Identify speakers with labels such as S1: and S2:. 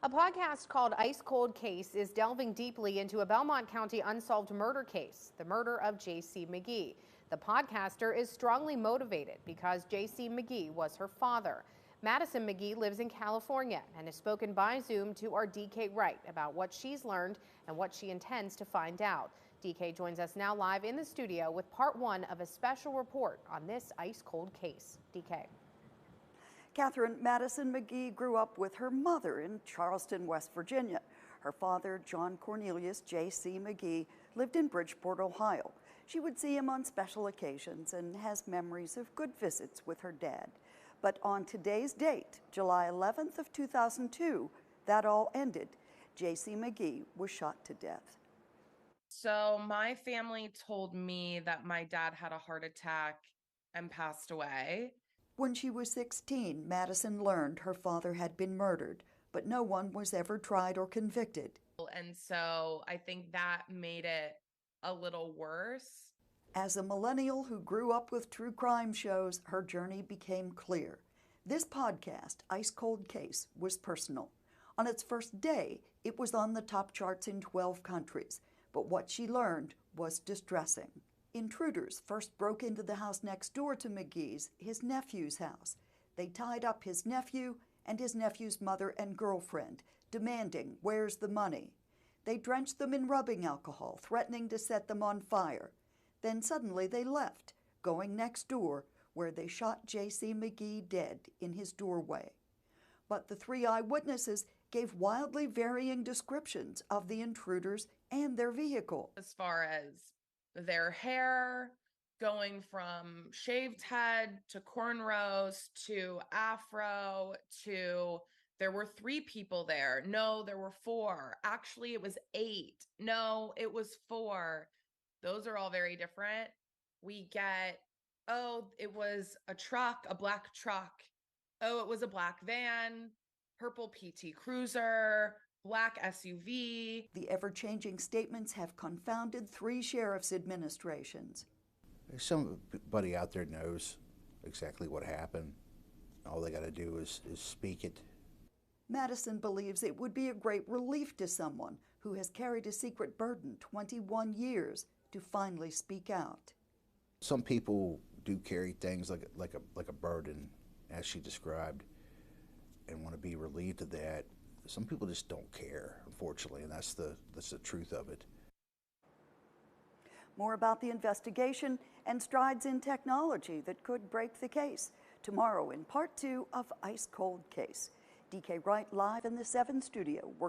S1: A podcast called Ice Cold Case is delving deeply into a Belmont County unsolved murder case, the murder of J.C. McGee. The podcaster is strongly motivated because J.C. McGee was her father. Madison McGee lives in California and has spoken by Zoom to our DK Wright about what she's learned and what she intends to find out. DK joins us now live in the studio with part one of a special report on this ice cold case. DK.
S2: Catherine, Madison McGee grew up with her mother in Charleston, West Virginia. Her father, John Cornelius J.C. McGee, lived in Bridgeport, Ohio. She would see him on special occasions and has memories of good visits with her dad. But on today's date, July 11th of 2002, that all ended. J.C. McGee was shot to death.
S3: So my family told me that my dad had a heart attack and passed away.
S2: When she was 16, Madison learned her father had been murdered, but no one was ever tried or convicted.
S3: And so I think that made it a little worse.
S2: As a millennial who grew up with true crime shows, her journey became clear. This podcast, Ice Cold Case, was personal. On its first day, it was on the top charts in 12 countries, but what she learned was distressing. Intruders first broke into the house next door to McGee's, his nephew's house. They tied up his nephew and his nephew's mother and girlfriend, demanding, "Where's the money?" They drenched them in rubbing alcohol, threatening to set them on fire. Then suddenly they left, going next door, where they shot J.C. McGee dead in his doorway. But the three eyewitnesses gave wildly varying descriptions of the intruders and their vehicle.
S3: As far as their hair, going from shaved head to cornrows to afro to there were 3 people there. No, there were 4. Actually, it was 8. No, it was 4. Those are all very different. We get, oh, it was a truck, a black truck. Oh, it was a black van, purple PT Cruiser, black SUV.
S2: The ever-changing statements have confounded 3 sheriff's administrations.
S4: Somebody out there knows exactly what happened. All they got to do is speak it.
S2: Madison believes it would be a great relief to someone who has carried a secret burden 21 years to finally speak out.
S4: Some people do carry things like a burden, as she described, and want to be relieved of that. Some people just don't care, unfortunately, and that's the truth of it.
S2: More about the investigation and strides in technology that could break the case tomorrow in part 2 of Ice Cold Case. DK Wright live in the 7 studio.